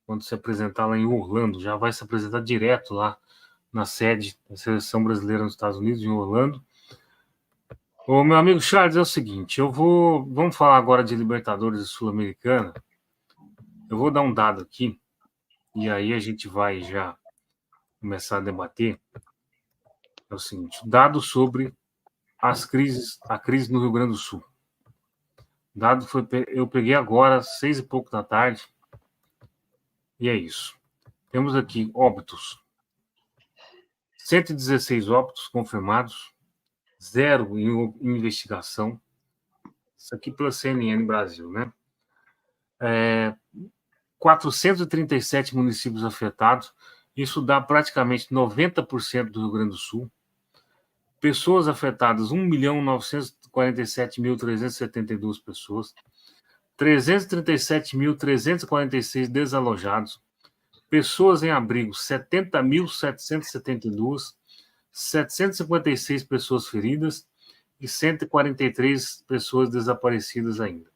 quando se apresentar lá em Orlando, já vai se apresentar direto lá na sede da Seleção Brasileira nos Estados Unidos, em Orlando. Ô, meu amigo Charles, é o seguinte, vamos falar agora de Libertadores e Sul-Americana. Eu vou dar um dado aqui, e aí a gente vai já começar a debater. É o seguinte, dado sobre a crise no Rio Grande do Sul. Dado eu peguei agora, 6 e pouco da tarde, e é isso. Temos aqui óbitos. 116 óbitos confirmados, 0 em investigação. Isso aqui pela CNN Brasil, né? 437 municípios afetados. Isso dá praticamente 90% do Rio Grande do Sul. Pessoas afetadas, 1.947.372 pessoas. 337.346 desalojados. Pessoas em abrigo, 70.772. 756 pessoas feridas e 143 pessoas desaparecidas ainda.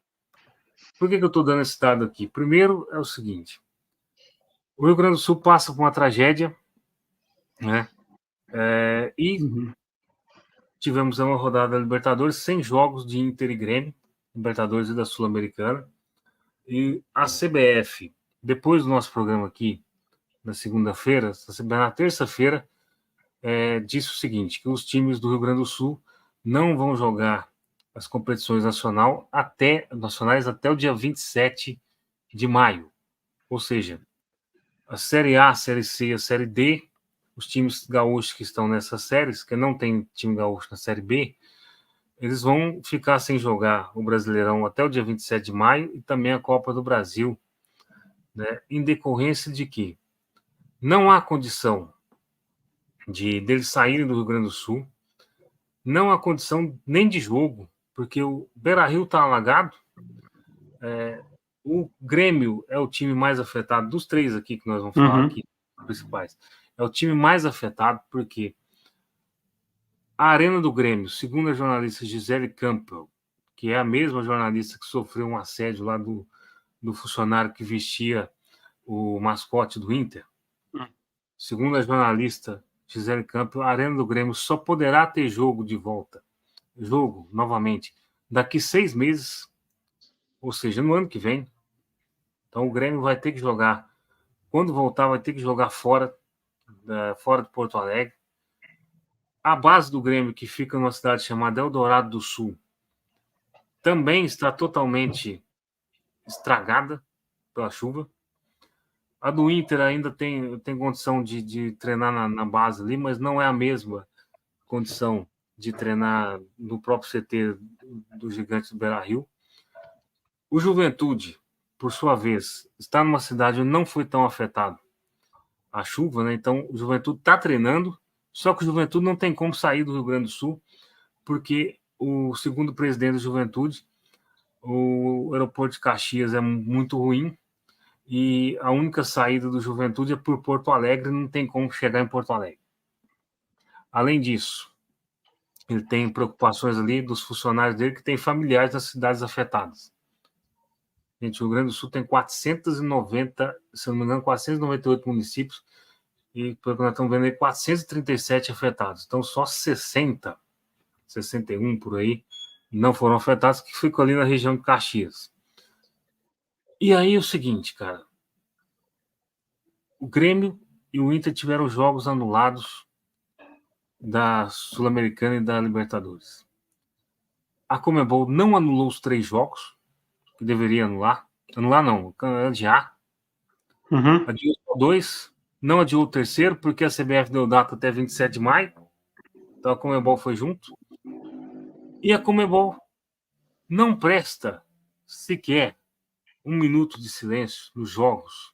Por que eu estou dando esse dado aqui? Primeiro é o seguinte, o Rio Grande do Sul passa por uma tragédia, né? Tivemos uma rodada da Libertadores sem jogos de Inter e Grêmio, Libertadores e da Sul-Americana, e a CBF, depois do nosso programa aqui, na segunda-feira, na terça-feira, disse o seguinte, que os times do Rio Grande do Sul não vão jogar as competições nacionais até o dia 27 de maio. Ou seja, a Série A, a Série C e a Série D, os times gaúchos que estão nessas séries, que não tem time gaúcho na Série B, eles vão ficar sem jogar o Brasileirão até o dia 27 de maio e também a Copa do Brasil, né, em decorrência de que não há condição deles saírem do Rio Grande do Sul, não há condição nem de jogo, porque o Beira-Rio está alagado, o Grêmio é o time mais afetado dos três aqui que nós vamos falar aqui, principais. É o time mais afetado porque a Arena do Grêmio, segundo a jornalista Gisele Campbell, que é a mesma jornalista que sofreu um assédio lá do funcionário que vestia o mascote do Inter, segundo a jornalista Gisele Campbell, a Arena do Grêmio só poderá ter jogo de volta, novamente, daqui 6 meses, ou seja, no ano que vem. Então o Grêmio vai ter que jogar, quando voltar, vai ter que jogar fora de Porto Alegre. A base do Grêmio, que fica numa cidade chamada Eldorado do Sul, também está totalmente estragada pela chuva. A do Inter ainda tem condição de treinar na base ali, mas não é a mesma condição de treinar no próprio CT do Gigante do Beira-Rio. O Juventude, por sua vez, está numa cidade onde não foi tão afetado a chuva, né? Então o Juventude está treinando, só que o Juventude não tem como sair do Rio Grande do Sul, porque o segundo presidente da Juventude, o aeroporto de Caxias é muito ruim e a única saída do Juventude é por Porto Alegre, não tem como chegar em Porto Alegre. Além disso, ele tem preocupações ali dos funcionários dele que têm familiares nas cidades afetadas. Gente, o Rio Grande do Sul tem 490, se não me engano, 498 municípios e, pelo que nós estamos vendo aí, 437 afetados. Então, só 60, 61 por aí, não foram afetados, que ficam ali na região de Caxias. E aí é o seguinte, cara, o Grêmio e o Inter tiveram jogos anulados da Sul-Americana e da Libertadores. A Conmebol não anulou os 3 jogos, que deveria anular. Anular não, adiar. Adiou só 2, não adiou o terceiro, porque a CBF deu data até 27 de maio. Então a Conmebol foi junto. E a Conmebol não presta sequer 1 minuto de silêncio nos jogos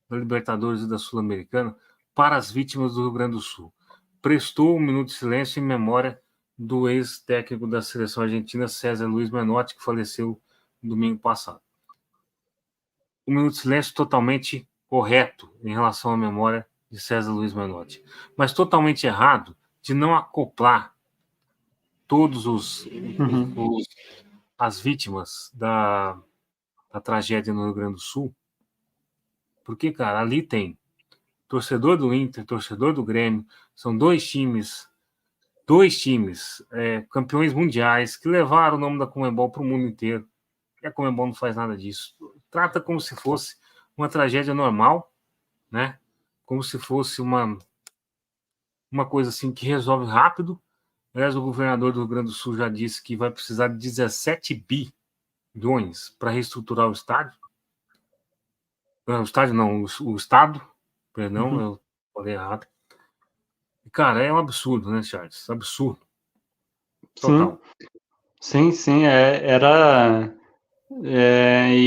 da Libertadores e da Sul-Americana para as vítimas do Rio Grande do Sul. Prestou 1 minuto de silêncio em memória do ex-técnico da seleção argentina, César Luiz Menotti, que faleceu no domingo passado. 1 minuto de silêncio totalmente correto em relação à memória de César Luiz Menotti, mas totalmente errado de não acoplar todos as vítimas da tragédia no Rio Grande do Sul Porque, cara, ali tem torcedor do Inter, torcedor do Grêmio, são dois times campeões mundiais que levaram o nome da Conmebol para o mundo inteiro. E a Conmebol não faz nada disso. Trata como se fosse uma tragédia normal, né? Como se fosse uma coisa assim que resolve rápido. Aliás, o governador do Rio Grande do Sul já disse que vai precisar de 17 bilhões para reestruturar o estádio. Não, o estádio não, o estado, perdão, eu falei errado. Cara, é um absurdo, né, Charles? Absurdo. Sim, Total. sim,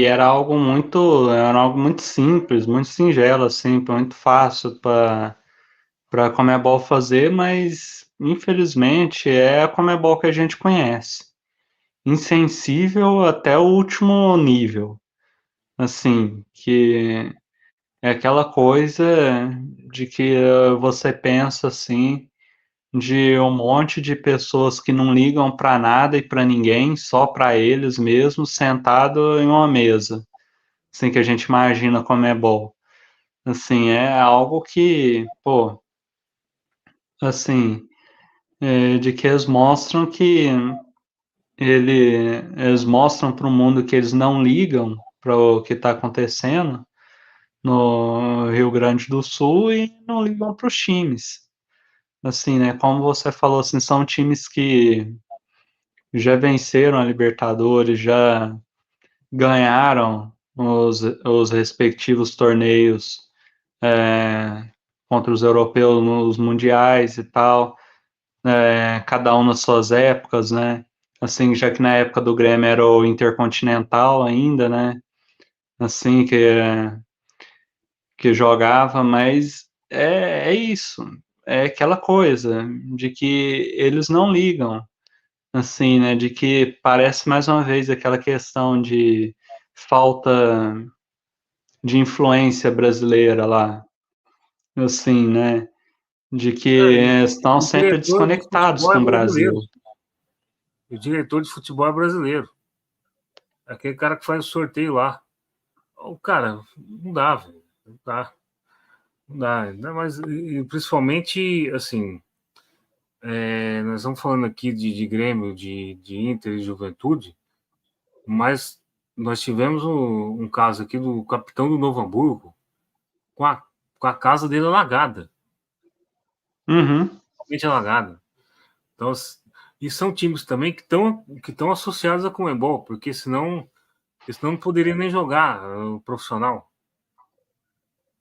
era algo muito simples, muito singelo, assim, muito fácil para a Conmebol fazer, mas infelizmente é a Conmebol que a gente conhece. Insensível até o último nível. Assim, que é aquela coisa de que você pensa assim, de um monte de pessoas que não ligam para nada e para ninguém, só para eles mesmos, sentado em uma mesa. Assim que a gente imagina como é bom. Assim, é algo que, pô, assim, de que eles mostram que eles mostram para o mundo que eles não ligam para o que está acontecendo no Rio Grande do Sul e não ligam para os times. Assim, né? Como você falou, assim, são times que já venceram a Libertadores, já ganharam os respectivos torneios contra os europeus nos mundiais e tal, cada um nas suas épocas, né? Assim, já que na época do Grêmio era o Intercontinental ainda, né? Assim, que jogava, mas é isso. É aquela coisa de que eles não ligam, assim, né? De que parece mais uma vez aquela questão de falta de influência brasileira lá, assim, né? De que estão O sempre diretor de desconectados futebol é com o brasileiro. Brasil. O diretor de futebol é brasileiro. Aquele cara que faz o sorteio lá. O cara, não dá, velho. Não dá. Não dá. Ainda mais, e principalmente, assim, nós estamos falando aqui de Grêmio, de Inter e Juventude, mas nós tivemos um caso aqui do capitão do Novo Hamburgo com a casa dele alagada. Uhum. Totalmente alagada. Então, e são times também que estão associados à Conmebol, porque senão não poderia nem jogar o profissional.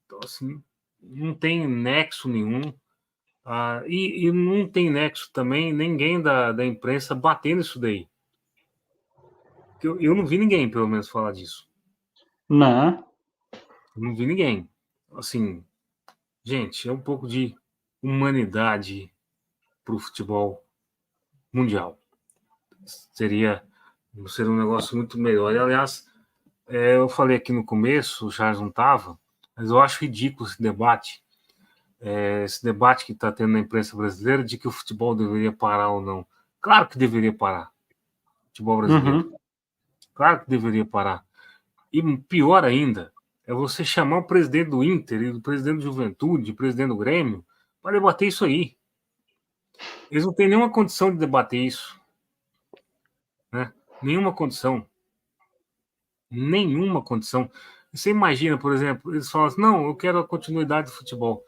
Então, assim, não tem nexo nenhum. E não tem nexo também ninguém da imprensa batendo isso daí. Eu não vi ninguém, pelo menos, falar disso. Não. Eu não vi ninguém. Assim, gente, é um pouco de humanidade para o futebol mundial. Seria um negócio muito melhor. E, aliás, eu falei aqui no começo, o Charles não estava, mas eu acho ridículo esse debate que está tendo na imprensa brasileira de que o futebol deveria parar ou não. Claro que deveria parar, futebol brasileiro. Uhum. Claro que deveria parar. E pior ainda, é você chamar o presidente do Inter e o presidente do Juventude, o presidente do Grêmio, para debater isso aí. Eles não têm nenhuma condição de debater isso, né? Nenhuma condição. Nenhuma condição. Você imagina, por exemplo, eles falam assim, não, eu quero a continuidade do futebol.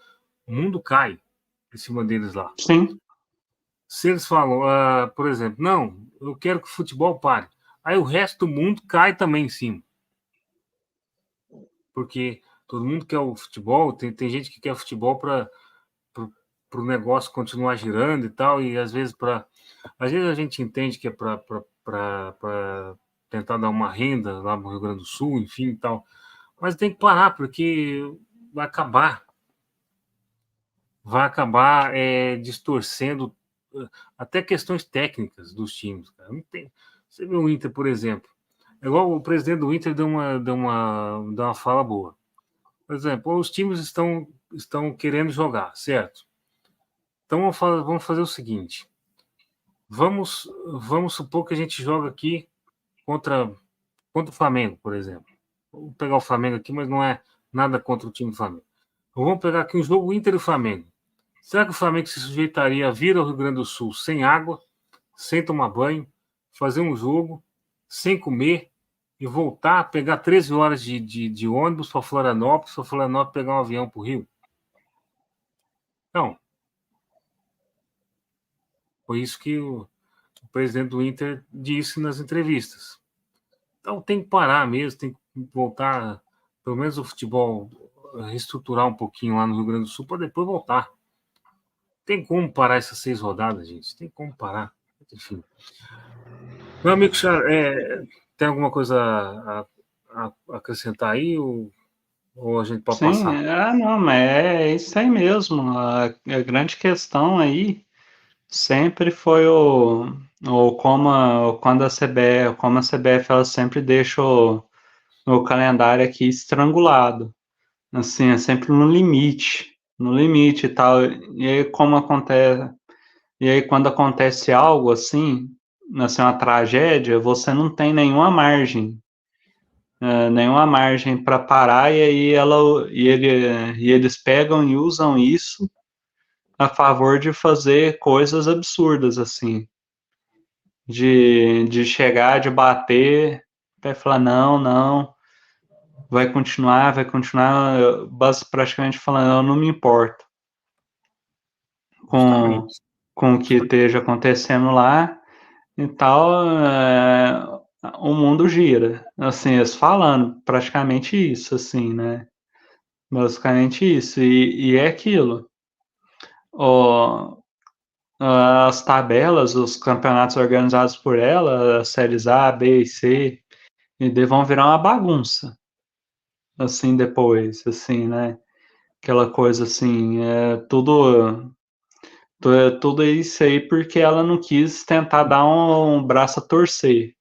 O mundo cai em cima deles lá. Sim. Se eles falam, por exemplo, não, eu quero que o futebol pare. Aí o resto do mundo cai também em cima. Porque todo mundo quer o futebol, tem gente que quer futebol para o negócio continuar girando e tal, e às vezes a gente entende que é para tentar dar uma renda lá no Rio Grande do Sul, enfim e tal. Mas tem que parar, porque vai acabar. Vai acabar distorcendo até questões técnicas dos times. Cara. Não tem... Você vê o Inter, por exemplo. É igual o presidente do Inter deu uma fala boa. Por exemplo, os times estão querendo jogar, certo? Então vamos fazer o seguinte: vamos, vamos supor que a gente joga aqui contra o Flamengo, por exemplo. Vou pegar o Flamengo aqui, mas Nada contra o time do Flamengo. Então, vamos pegar aqui um jogo Inter e Flamengo. Será que o Flamengo se sujeitaria a vir ao Rio Grande do Sul sem água, sem tomar banho, fazer um jogo, sem comer e voltar, pegar 13 horas de ônibus para Florianópolis pegar um avião para o Rio? Não. Foi isso que o presidente do Inter disse nas entrevistas. Então tem que parar mesmo, tem que voltar, pelo menos o futebol, reestruturar um pouquinho lá no Rio Grande do Sul para depois voltar. Tem como parar essas 6 rodadas, gente? Tem como parar. Enfim. Meu amigo tem alguma coisa a acrescentar aí ou a gente pode Sim, passar? não, mas é isso aí mesmo. A grande questão aí sempre foi quando a CBF, como a CBF ela sempre deixa o calendário aqui estrangulado. Assim, é sempre no limite e tal. E aí quando acontece algo assim, uma tragédia, você não tem nenhuma margem para parar e eles pegam e usam isso a favor de fazer coisas absurdas assim, de chegar, de bater, até falar não, não, vai continuar, praticamente falando, eu não me importo com, Justamente. com o que esteja acontecendo lá e tal, o mundo gira, assim, eles falando praticamente isso, assim, né? Basicamente isso, e é aquilo. O, as tabelas, os campeonatos organizados por ela, as séries A, B e C e D vão virar uma bagunça, assim, depois, assim, né? Aquela coisa assim, tudo isso aí porque ela não quis tentar dar um braço a torcer,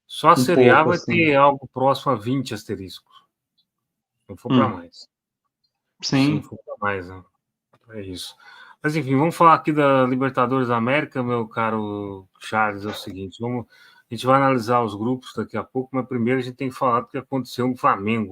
Só a um Série A pouco, vai assim. ter algo próximo a 20 asteriscos. Se não for para Hum, mais. Se não sim, for para mais, né? É isso. Mas enfim, vamos falar aqui da Libertadores da América, meu caro Charles. É o seguinte, a gente vai analisar os grupos daqui a pouco, mas primeiro a gente tem que falar do que aconteceu no Flamengo.